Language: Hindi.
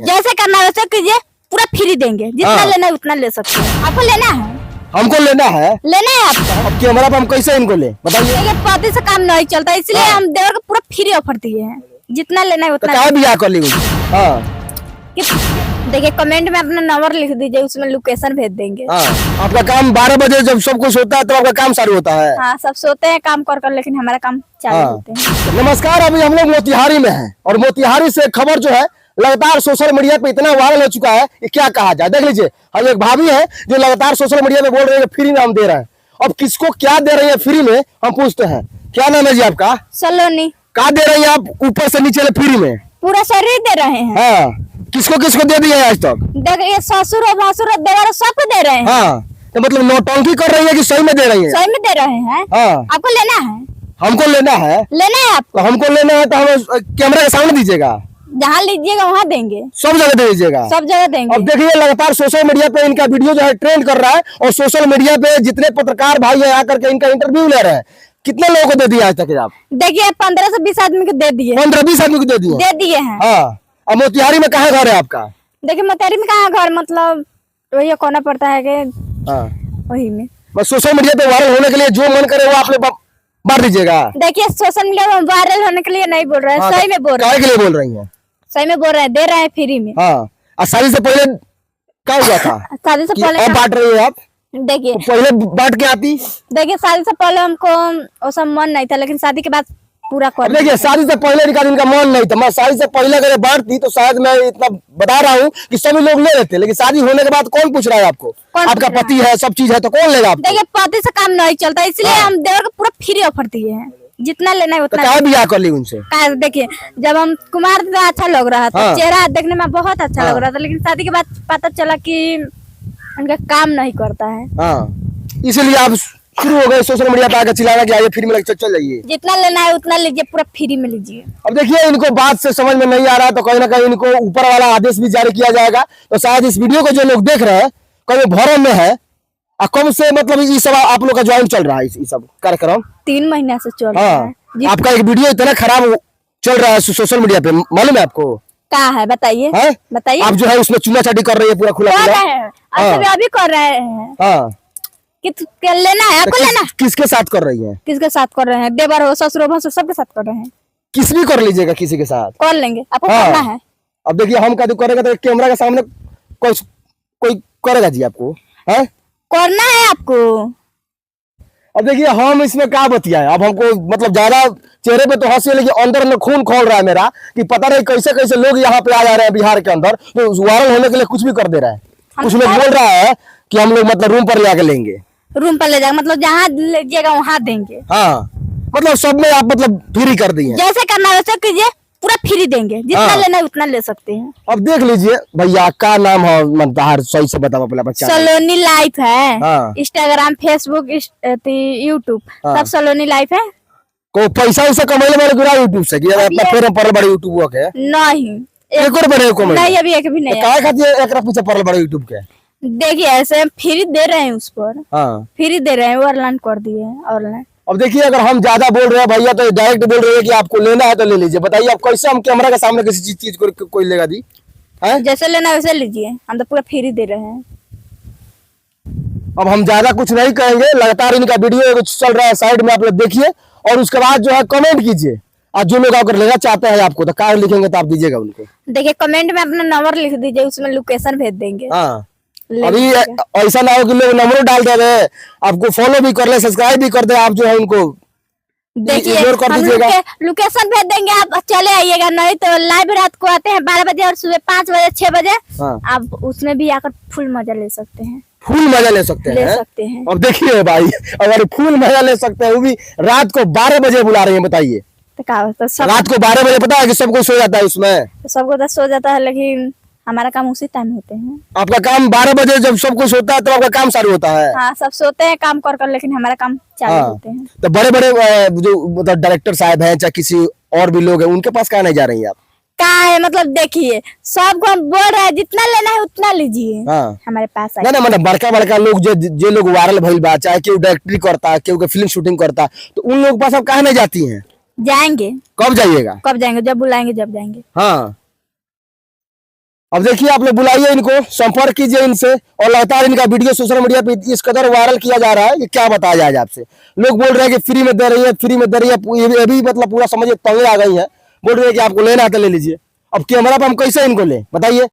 जैसे करना है वैसे कीजिए, पूरा फ्री देंगे, जितना लेना है उतना ले सकते हैं। आपको लेना है? हमको लेना है आपको। अब कैमरा पे हम कैसे इनको ले बताइए। पति से काम नहीं चलता, इसलिए हम देवर को पूरा फ्री ऑफर दिए हैं, जितना लेना है उतना। क्या बिया कर ली? देखिए कमेंट में अपना नंबर लिख दीजिए, उसमें लोकेशन भेज देंगे। आपका काम 12 बजे जब सब कुछ होता है तो आपका काम चालू होता है। हाँ, सब सोते हैं काम कर, लेकिन हमारा काम चालू होते हैं। नमस्कार, अभी हम लोग मोतिहारी में हैं और मोतिहारी से खबर जो है लगातार सोशल मीडिया पे इतना वायरल हो चुका है कि क्या कहा जाए। देख लीजिए, हम एक भाभी है जो लगातार सोशल मीडिया पे बोल रहे हैं फ्री में हम दे रहे हैं। अब किसको क्या दे रही है फ्री में हम पूछते हैं। क्या नाम है जी आपका? सलोनी। क्या दे रही है आप ऊपर से नीचे फ्री में? पूरा शरीर दे रहे हैं। हाँ, किसको किसको दे दिया है आज तक? देखिए ससुर और भसुर और देवर सबको दे रहे हैं। हाँ, तो मतलब नौटंकी कर रही है कि सही में दे रही है? सही में दे रहे हैं। हाँ, आपको लेना है? हमको लेना है। आपको? तो हमको लेना है तो हमें कैमरा के सामने दीजिएगा। जहाँ लीजिएगा वहाँ देंगे, सब जगह दे दीजिएगा। सब जगह देंगे। अब देखिए लगातार सोशल मीडिया पे इनका वीडियो जो है ट्रेंड कर रहा है और सोशल मीडिया पे जितने पत्रकार भाई है आकर के इनका इंटरव्यू ले रहे हैं। कितने लोगों को दे दिया आज तक आप? देखिए 15 से 20 आदमी को दे दिए। 15-20 आदमी को दे दिए हैं। हाँ। अब मोतिहारी में कहाँ घर है आपका? देखिए मोतिहारी में कहाँ घर, मतलब वही कोना पड़ता है कि वही में। बस सोशल मीडिया पे वायरल होने के लिए जो मन करे वो आप लोग मार दीजिएगा। देखिए सोशल मीडिया में वायरल होने के लिए नहीं बोल रहे हैं, सही में बोल रहे हैं। के लिए बोल रही है? सही में बोल रहे हैं, दे रहे हैं फ्री में। हाँ, शादी से पहले क्या हुआ था? शादी से पहले अब बांट रही है आप? देखिए पहले बांट के आती। देखिए शादी से पहले हमको वो सब मन नहीं था, लेकिन शादी के बाद पूरा कर। देखिए शादी से पहले इनका मन नहीं था। मैं शादी से पहले अगर बांटती तो शायद मैं इतना बता रहा हूँ कि सभी लोग ले लेते, लेकिन शादी होने के बाद कौन पूछ रहा है आपको? आपका पति है, सब चीज है, तो कौन लेगा आपको? देखिए पति से काम नहीं चलता, इसलिए हम देवर को पूरा फ्री ऑफर दिए हैं, जितना लेना है उतना। क्या बिया कर ली उनसे? देखिए जब हम कुमार थे अच्छा लग रहा था, चेहरा देखने में बहुत अच्छा लग रहा था, लेकिन शादी के बाद पता चला कि उनका काम नहीं करता है। इसलिए आप शुरू हो गए सोशल मीडिया पे आकर चिल्लाना कि आइए फ्री में चल जाइए। जितना लेना है उतना लीजिए, पूरा फ्री में लीजिए। अब देखिए इनको बात से समझ में नहीं आ रहा तो कहीं ना कहीं इनको ऊपर वाला आदेश भी जारी किया जाएगा। तो शायद इस वीडियो को जो लोग देख रहे हैं कहीं भरम में है। कब से मतलब ये सब आप लोग का ज्वाइन चल रहा है? ये सब कार्यक्रम 3 महीने से चल रहा है। आपका एक वीडियो इतना खराब चल रहा है सोशल मीडिया पे, मालूम है आपको? क्या है बताइए? बताइए। आप जो है उसमें चुना चाटी कर रही है पूरा खुला अभी कर रहे हैं। लेना है आपको? लेना किसके साथ कर रही है? किसके साथ कर रहे हैं? देवर हो, ससुर हो, सबके साथ कर रहे हैं। किस भी कर लीजिएगा, किसी के साथ कर लेंगे, आपको करना है। अब देखिए हम का करेगा तो कैमरा के सामने कोई करेगा जी आपको? है करना है आपको। अब देखिए हम इसमें क्या बतिया है। अब हमको मतलब ज्यादा चेहरे पे तो हंसी है, लेकिन अंदर में खून खोल रहा है मेरा कि पता नहीं कैसे कैसे लोग यहाँ पे आ जा रहे हैं बिहार के अंदर, तो वायरल होने के लिए कुछ भी कर दे रहा है। कुछ लोग बोल रहा है कि हम लोग मतलब रूम पर ले आके लेंगे। रूम पर ले जाएगा मतलब जहाँ लीजिएगा वहाँ देंगे। मतलब सब में आप मतलब फ्री कर दी है। जैसे करना है वैसे कीजिए, पूरा फ्री देंगे, जितना लेना है उतना ले सकते हैं। अब देख लीजिए भैया, क्या नाम है मतलब सही से बताओ पहले बच्चा? सलोनी लाइफ है। इंस्टाग्राम, फेसबुक, यूट्यूब सब सलोनी लाइफ है। को पैसा उसे कमाने वाले पूरा यूट्यूब से कि अपना फिर पर बड़े यूट्यूब के नहीं एक और बड़े को नहीं, अभी एक भी नहीं। काय खाती है एक पीछे पर बड़े यूट्यूब के? देखिए ऐसे फ्री दे रहे हैं, उस पर फ्री दे रहे हैं, ऑनलाइन कर दिए हैं ऑनलाइन। अब देखिए अगर हम ज्यादा बोल रहे हैं भैया तो डायरेक्ट बोल रहे हैं कि आपको लेना है तो ले लीजिए। बताइए आप कैसे हम कैमरा के सामने किसी चीज को कोई लेगा दी? जैसे लेना है वैसे लीजिए, हम तो पूरा फ्री दे रहे हैं। अब हम ज्यादा कुछ नहीं कहेंगे, लगातार इनका वीडियो चल रहा है साइड में, आप लोग देखिए और उसके बाद जो है कमेंट कीजिए। और जो लोग अगर लेना चाहते हैं आपको तो क्या लिखेंगे तो आप दीजिएगा उनको। देखिए कमेंट में अपना नंबर लिख दीजिए, उसमें लोकेशन भेज देंगे। अभी ऐसा ना हो कि लोग नंबर डाल दे रहे, आपको फॉलो भी कर ले, सब्सक्राइब भी कर दे, आप जो है उनको देखिए हम लोकेशन भेज देंगे, आप चले आइएगा। नहीं तो लाइव रात को आते हैं 12 बजे और सुबह 5 बजे 6 बजे। आप उसमें भी आकर फुल मजा ले सकते हैं। फुल मजा ले सकते हैं। अब देखिए भाई, अगर फुल मजा ले सकते हैं वो भी रात को 12 बजे बुला रहे हैं, बताइए। रात को 12 बजे पता है कि सबको सो जाता है उसमें? सबको तो सो जाता है, लेकिन हमारा काम उसी टाइम होते हैं। आपका काम 12 बजे जब सब कुछ होता है तो आपका काम चालू होता है? हाँ, सब सोते हैं काम कर, लेकिन हमारा काम चालू होते हैं। तो बड़े बड़े जो मतलब डायरेक्टर साहब हैं चाहे किसी और भी लोग हैं, उनके पास क्या नहीं जा रही है आप? क्या है मतलब देखिए सबको हम बोल रहे हैं जितना लेना है उतना लीजिए। हमारे पास ना मतलब बड़का बड़का लोग जो लोग वायरल भइल बा, चाहे केहू डायरेक्टरी करता, केहू फिल्म शूटिंग करता, तो उन लोग के पास आप कहाँ नहीं जाती हैं? जाएंगे। कब जाइएगा? कब जाएंगे? जब बुलाएंगे जब जाएंगे। अब देखिए आप लोग बुलाइए इनको, संपर्क कीजिए इनसे, और लगातार इनका वीडियो सोशल मीडिया पे इस कदर वायरल किया जा रहा है कि क्या बताया जाए आपसे। लोग बोल रहे हैं कि फ्री में दे रही है, फ्री में दे रही है, ये भी मतलब पूरा समझिए तंगे आ गई है, बोल रहे हैं कि आपको लेना है तो ले लीजिए। अब कैमरा पे हम कैसे इनको ले बताइए।